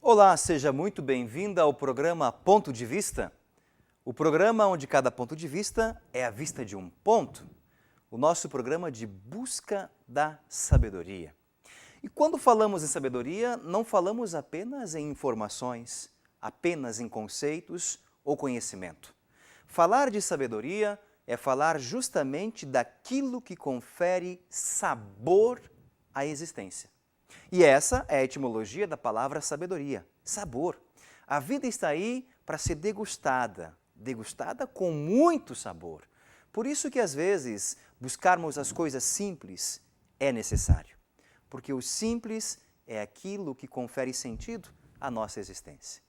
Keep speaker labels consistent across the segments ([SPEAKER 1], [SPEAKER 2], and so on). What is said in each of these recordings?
[SPEAKER 1] Olá, seja muito bem-vinda ao programa Ponto de Vista. O programa onde cada ponto de vista é a vista de um ponto. O nosso programa de busca da sabedoria. E quando falamos em sabedoria, não falamos apenas em informações, apenas em conceitos ou conhecimento. Falar de sabedoria é falar justamente daquilo que confere sabor à existência. E essa é a etimologia da palavra sabedoria, sabor. A vida está aí para ser degustada, degustada com muito sabor. Por isso que às vezes buscarmos as coisas simples é necessário, porque o simples é aquilo que confere sentido à nossa existência.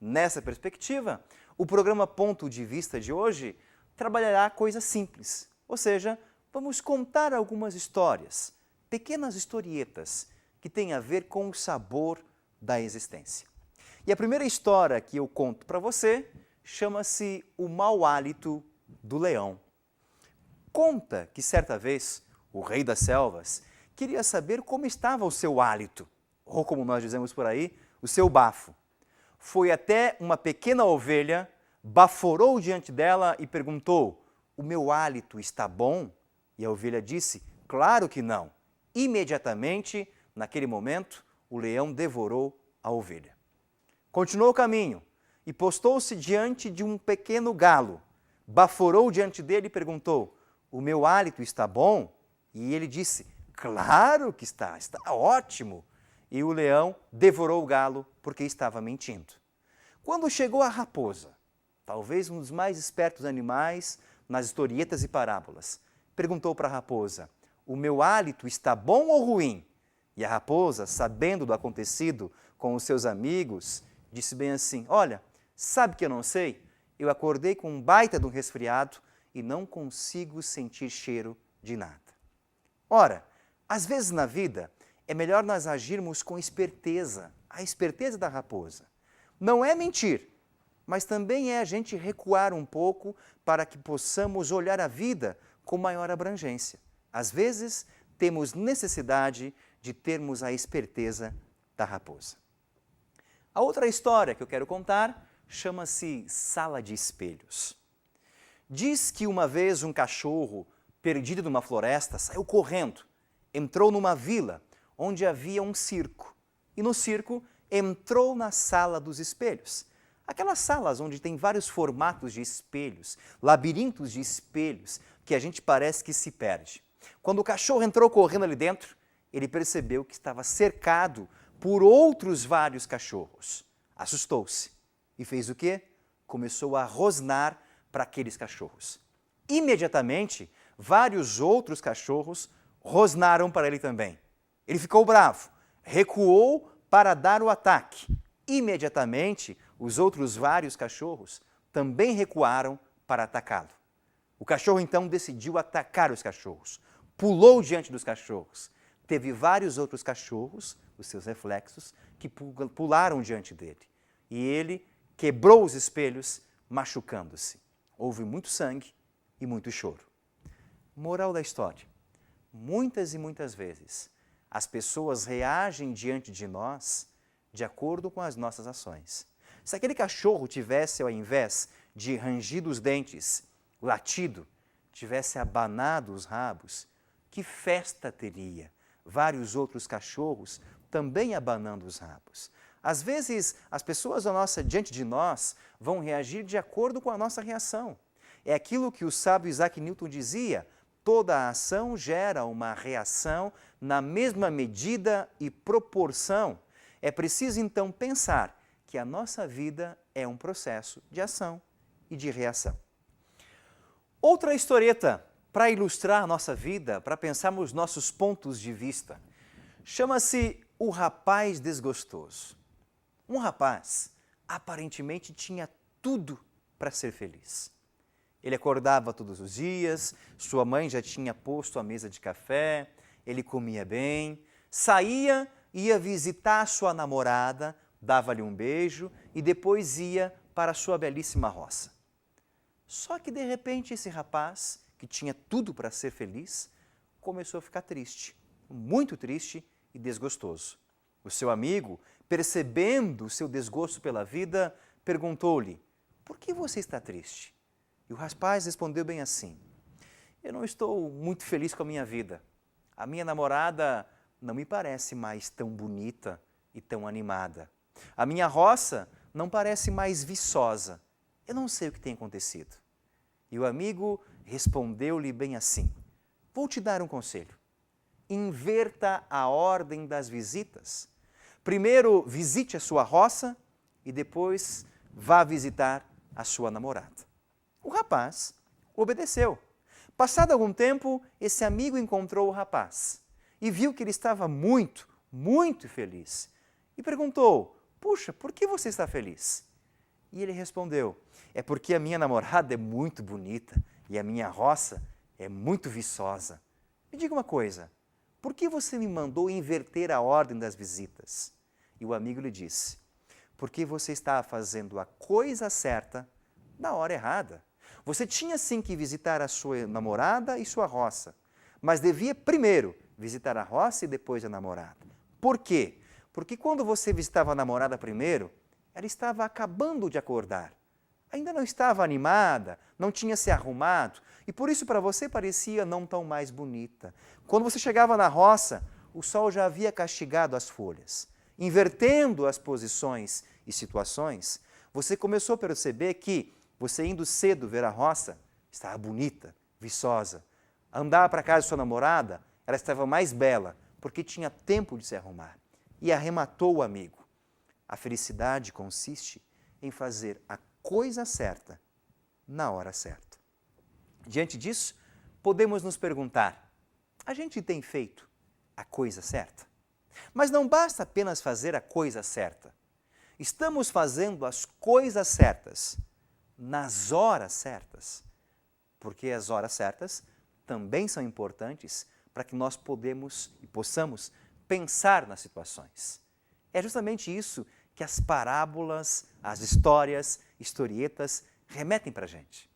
[SPEAKER 1] Nessa perspectiva, o programa Ponto de Vista de hoje trabalhará coisas simples, ou seja, vamos contar algumas histórias, pequenas historietas, que têm a ver com o sabor da existência. E a primeira história que eu conto para você chama-se O Mau Hálito do Leão. Conta que certa vez o rei das selvas queria saber como estava o seu hálito, ou como nós dizemos por aí, o seu bafo. Foi até uma pequena ovelha, baforou diante dela e perguntou: "O meu hálito está bom?" E a ovelha disse: "Claro que não." Imediatamente, naquele momento, o leão devorou a ovelha. Continuou o caminho e postou-se diante de um pequeno galo. Baforou diante dele e perguntou: "O meu hálito está bom?" E ele disse: "Claro que está ótimo." E o leão devorou o galo porque estava mentindo. Quando chegou a raposa, talvez um dos mais espertos animais nas historietas e parábolas, perguntou para a raposa: "O meu hálito está bom ou ruim?" E a raposa, sabendo do acontecido com os seus amigos, disse bem assim: "Olha, sabe que eu não sei? Eu acordei com um baita de um resfriado e não consigo sentir cheiro de nada." Ora, às vezes na vida é melhor nós agirmos com esperteza, a esperteza da raposa. Não é mentir, mas também é a gente recuar um pouco para que possamos olhar a vida com maior abrangência. Às vezes, temos necessidade de termos a esperteza da raposa. A outra história que eu quero contar chama-se Sala de Espelhos. Diz que uma vez um cachorro, perdido numa floresta, saiu correndo, entrou numa vila onde havia um circo. E no circo entrou na Sala dos Espelhos. Aquelas salas onde tem vários formatos de espelhos, labirintos de espelhos, que a gente parece que se perde. Quando o cachorro entrou correndo ali dentro, ele percebeu que estava cercado por outros vários cachorros. Assustou-se e fez o quê? Começou a rosnar para aqueles cachorros. Imediatamente, vários outros cachorros rosnaram para ele também. Ele ficou bravo, recuou para dar o ataque. Imediatamente, os outros vários cachorros também recuaram para atacá-lo. O cachorro então decidiu atacar os cachorros. Pulou diante dos cachorros. Teve vários outros cachorros, os seus reflexos, que pularam diante dele. E ele quebrou os espelhos, machucando-se. Houve muito sangue e muito choro. Moral da história: muitas e muitas vezes, as pessoas reagem diante de nós de acordo com as nossas ações. Se aquele cachorro tivesse, ao invés de rangido os dentes, latido, tivesse abanado os rabos, que festa teria? Vários outros cachorros também abanando os rabos. Às vezes, as pessoas diante de nós vão reagir de acordo com a nossa reação. É aquilo que o sábio Isaac Newton dizia: toda ação gera uma reação na mesma medida e proporção. É preciso, então, pensar que a nossa vida é um processo de ação e de reação. Outra historieta para ilustrar a nossa vida, para pensarmos nossos pontos de vista, chama-se O Rapaz Desgostoso. Um rapaz aparentemente tinha tudo para ser feliz. Ele acordava todos os dias, sua mãe já tinha posto a mesa de café, ele comia bem, saía, ia visitar sua namorada, dava-lhe um beijo e depois ia para a sua belíssima roça. Só que de repente esse rapaz, que tinha tudo para ser feliz, começou a ficar triste, muito triste e desgostoso. O seu amigo percebendo o seu desgosto pela vida, perguntou-lhe: por que você está triste? E o rapaz respondeu bem assim: eu não estou muito feliz com a minha vida. A minha namorada não me parece mais tão bonita e tão animada. A minha roça não parece mais viçosa. Eu não sei o que tem acontecido. E o amigo respondeu-lhe bem assim: vou te dar um conselho. Inverta a ordem das visitas. Primeiro visite a sua roça e depois vá visitar a sua namorada. O rapaz obedeceu. Passado algum tempo, esse amigo encontrou o rapaz e viu que ele estava muito, muito feliz. E perguntou: puxa, por que você está feliz? E ele respondeu: é porque a minha namorada é muito bonita e a minha roça é muito viçosa. Me diga uma coisa, por que você me mandou inverter a ordem das visitas? E o amigo lhe disse: porque você estava fazendo a coisa certa na hora errada. Você tinha sim que visitar a sua namorada e sua roça, mas devia primeiro visitar a roça e depois a namorada. Por quê? Porque quando você visitava a namorada primeiro, ela estava acabando de acordar. Ainda não estava animada, não tinha se arrumado, e por isso para você parecia não tão mais bonita. Quando você chegava na roça, o sol já havia castigado as folhas. Invertendo as posições e situações, você começou a perceber que você indo cedo ver a roça, estava bonita, viçosa. Andar para casa de sua namorada, ela estava mais bela, porque tinha tempo de se arrumar. E arrematou o amigo. A felicidade consiste em fazer a coisa certa na hora certa. Diante disso, podemos nos perguntar: a gente tem feito a coisa certa? Mas não basta apenas fazer a coisa certa. Estamos fazendo as coisas certas nas horas certas, porque as horas certas também são importantes para que nós possamos pensar nas situações. É justamente isso que as parábolas, as histórias, historietas remetem para a gente.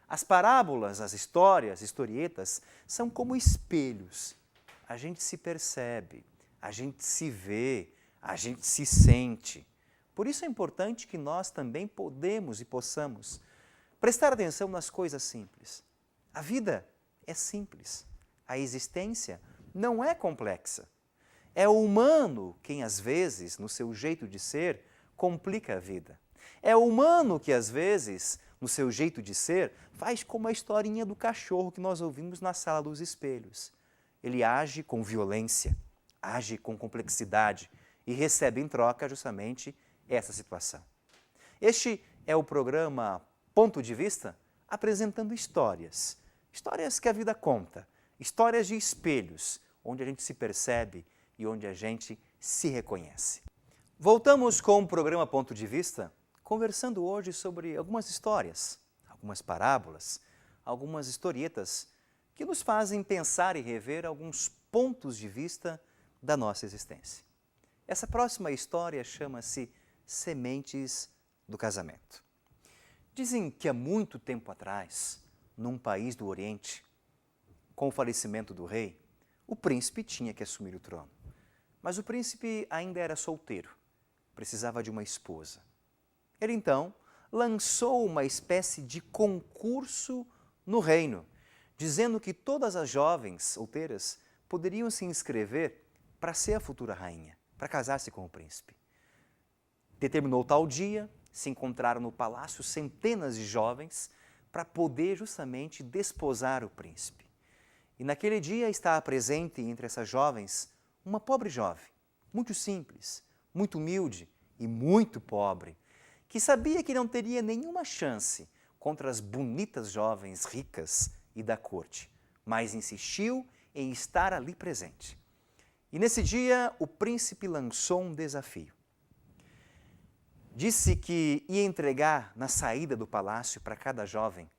[SPEAKER 1] As parábolas, as histórias, historietas são como espelhos. A gente se percebe, a gente se vê, a gente se sente. Por isso é importante que nós também podemos e possamos prestar atenção nas coisas simples. A vida é simples. A existência não é complexa. É o humano quem, às vezes, no seu jeito de ser, complica a vida. É o humano que, às vezes, no seu jeito de ser, faz como a historinha do cachorro que nós ouvimos na sala dos espelhos. Ele age com violência, age com complexidade e recebe em troca justamente essa situação. Este é o programa Ponto de Vista, apresentando histórias. Histórias que a vida conta, histórias de espelhos, onde a gente se percebe e onde a gente se reconhece. Voltamos com o programa Ponto de Vista, conversando hoje sobre algumas histórias, algumas parábolas, algumas historietas que nos fazem pensar e rever alguns pontos de vista da nossa existência. Essa próxima história chama-se Sementes do Casamento. Dizem que há muito tempo atrás, num país do Oriente, com o falecimento do rei, o príncipe tinha que assumir o trono. Mas o príncipe ainda era solteiro, precisava de uma esposa. Ele então lançou uma espécie de concurso no reino, dizendo que todas as jovens solteiras poderiam se inscrever para ser a futura rainha, para casar-se com o príncipe. Determinou tal dia, se encontraram no palácio centenas de jovens para poder justamente desposar o príncipe. E naquele dia estava presente entre essas jovens uma pobre jovem, muito simples, muito humilde e muito pobre, que sabia que não teria nenhuma chance contra as bonitas jovens ricas e da corte, mas insistiu em estar ali presente. E nesse dia o príncipe lançou um desafio. Disse que ia entregar na saída do palácio para cada jovem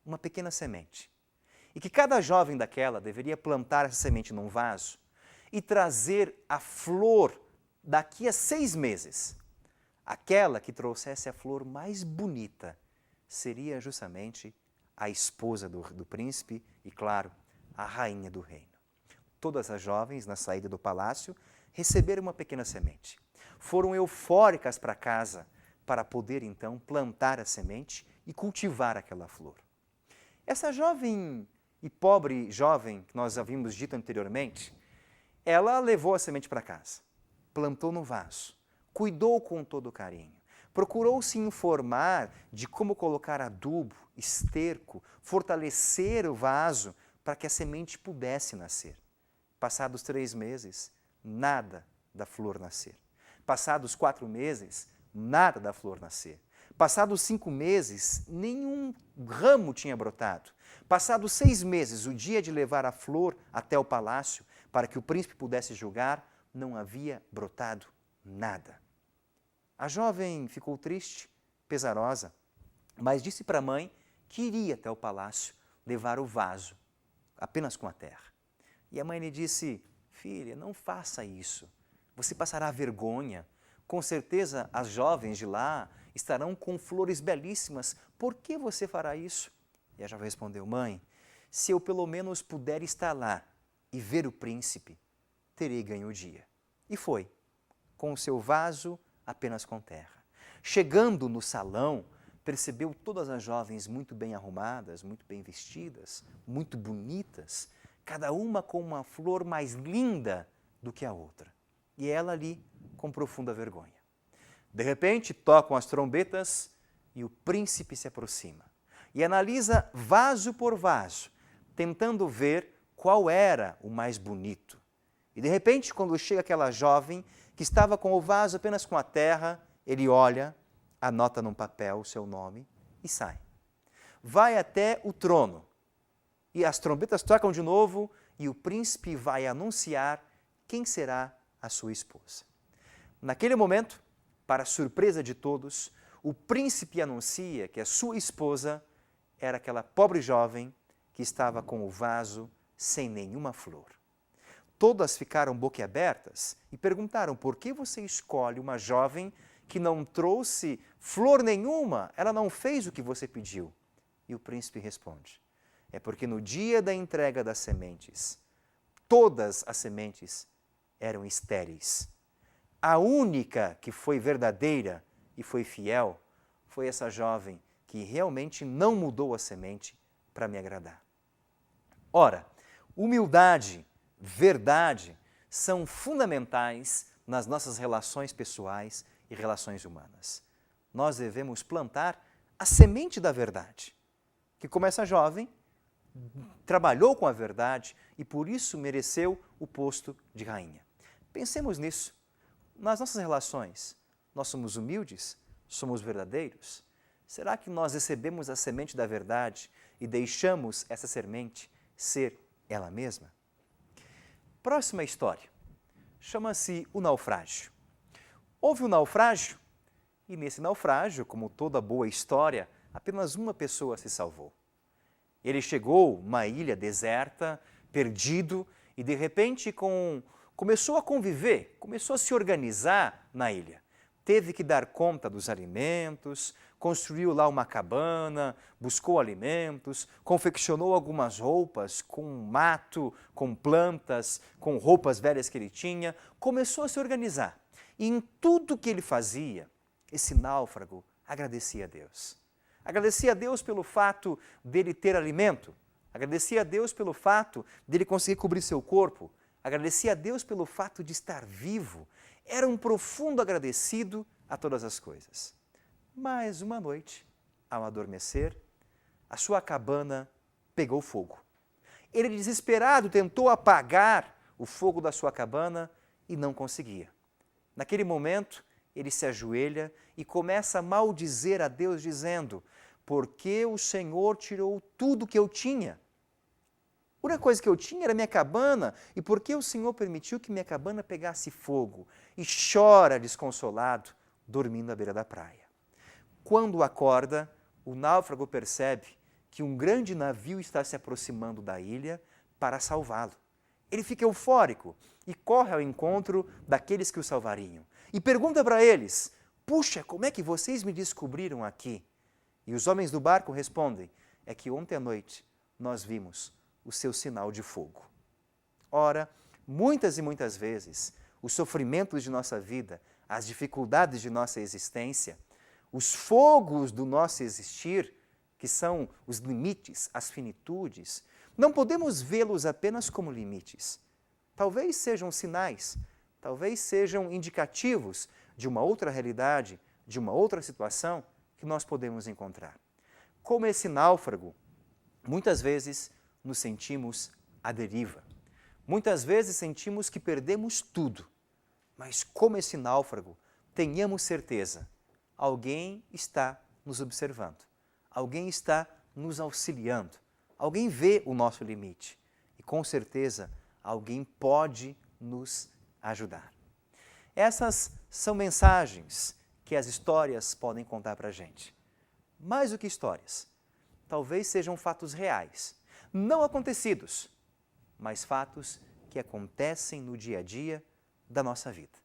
[SPEAKER 1] uma pequena semente. E que cada jovem daquela deveria plantar essa semente num vaso e trazer a flor daqui a 6 meses. Aquela que trouxesse a flor mais bonita seria justamente a esposa do príncipe e, claro, a rainha do reino. Todas as jovens, na saída do palácio, receberam uma pequena semente. foram eufóricas para casa para poder então plantar a semente e cultivar aquela flor. Essa jovem e pobre jovem que nós havíamos dito anteriormente, ela levou a semente para casa, plantou no vaso, cuidou com todo carinho, procurou se informar de como colocar adubo, esterco, fortalecer o vaso para que a semente pudesse nascer. Passados 3 meses, nada da flor nascer. Passados 4 meses, nada da flor nascer. Passados 5 meses, nenhum ramo tinha brotado. Passados 6 meses, o dia de levar a flor até o palácio, para que o príncipe pudesse julgar, não havia brotado nada. A jovem ficou triste, pesarosa, mas disse para a mãe que iria até o palácio levar o vaso, apenas com a terra. E a mãe lhe disse: filha, não faça isso, você passará vergonha. Com certeza as jovens de lá estarão com flores belíssimas, por que você fará isso? E a jovem respondeu: mãe, se eu pelo menos puder estar lá e ver o príncipe, terei ganho o dia. E foi, com o seu vaso apenas com terra. Chegando no salão, percebeu todas as jovens muito bem arrumadas, muito bem vestidas, muito bonitas, cada uma com uma flor mais linda do que a outra. E ela ali com profunda vergonha. De repente, tocam as trombetas e o príncipe se aproxima e analisa vaso por vaso, tentando ver qual era o mais bonito. E de repente, quando chega aquela jovem que estava com o vaso apenas com a terra, ele olha, anota num papel o seu nome e sai. Vai até o trono e as trombetas tocam de novo e o príncipe vai anunciar quem será a sua esposa. Naquele momento, para surpresa de todos, o príncipe anuncia que a sua esposa era aquela pobre jovem que estava com o vaso sem nenhuma flor. Todas ficaram boquiabertas e perguntaram: por que você escolhe uma jovem que não trouxe flor nenhuma? Ela não fez o que você pediu. E o príncipe responde: é porque no dia da entrega das sementes, todas as sementes eram estéreis. A única que foi verdadeira e foi fiel foi essa jovem que realmente não mudou a semente para me agradar. Ora, humildade, verdade são fundamentais nas nossas relações pessoais e relações humanas. Nós devemos plantar a semente da verdade, que como essa jovem trabalhou com a verdade e por isso mereceu o posto de rainha. Pensemos nisso. Nas nossas relações, nós somos humildes? Somos verdadeiros? Será que nós recebemos a semente da verdade e deixamos essa semente ser ela mesma? Próxima história. Chama-se o naufrágio. Houve um naufrágio e nesse naufrágio, como toda boa história, apenas uma pessoa se salvou. Ele chegou numa ilha deserta, perdido, e de repente começou a conviver, começou a se organizar na ilha. Teve que dar conta dos alimentos, construiu lá uma cabana, buscou alimentos, confeccionou algumas roupas com mato, com plantas, com roupas velhas que ele tinha, começou a se organizar. E em tudo que ele fazia, esse náufrago agradecia a Deus. Agradecia a Deus pelo fato dele ter alimento, agradecia a Deus pelo fato dele conseguir cobrir seu corpo, agradecia a Deus pelo fato de estar vivo. Era um profundo agradecido a todas as coisas. Mas uma noite, ao adormecer, a sua cabana pegou fogo. Ele, desesperado, tentou apagar o fogo da sua cabana e não conseguia. Naquele momento, ele se ajoelha e começa a maldizer a Deus, dizendo: porque o Senhor tirou tudo que eu tinha? A única coisa que eu tinha era minha cabana, e por que o Senhor permitiu que minha cabana pegasse fogo? E chora desconsolado, dormindo à beira da praia. Quando acorda, o náufrago percebe que um grande navio está se aproximando da ilha para salvá-lo. Ele fica eufórico e corre ao encontro daqueles que o salvariam. E pergunta para eles: puxa, como é que vocês me descobriram aqui? E os homens do barco respondem: é que ontem à noite nós vimos o seu sinal de fogo. Ora, muitas e muitas vezes, os sofrimentos de nossa vida as dificuldades de nossa existência, os fogos do nosso existir, que são os limites, as finitudes, não podemos vê-los apenas como limites. Talvez sejam sinais, talvez sejam indicativos de uma outra realidade, de uma outra situação que nós podemos encontrar. Como esse náufrago, muitas vezes nos sentimos à deriva. Muitas vezes sentimos que perdemos tudo. Mas como esse náufrago, tenhamos certeza, alguém está nos observando. Alguém está nos auxiliando. Alguém vê o nosso limite. E com certeza, alguém pode nos ajudar. Essas são mensagens que as histórias podem contar para a gente. Mais do que histórias, talvez sejam fatos reais, não acontecidos, mas fatos que acontecem no dia a dia da nossa vida.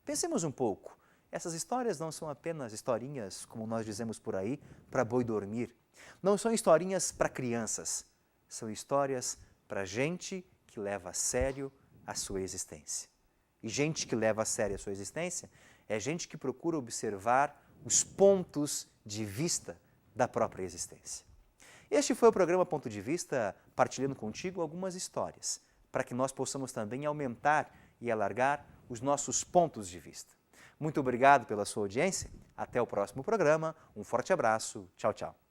[SPEAKER 1] Pensemos um pouco, essas histórias não são apenas historinhas, como nós dizemos por aí, para boi dormir. Não são historinhas para crianças, são histórias para gente que leva a sério a sua existência. E gente que leva a sério a sua existência é gente que procura observar os pontos de vista da própria existência. Este foi o programa Ponto de Vista, partilhando contigo algumas histórias, para que nós possamos também aumentar e alargar os nossos pontos de vista. Muito obrigado pela sua audiência, até o próximo programa, um forte abraço, tchau, tchau.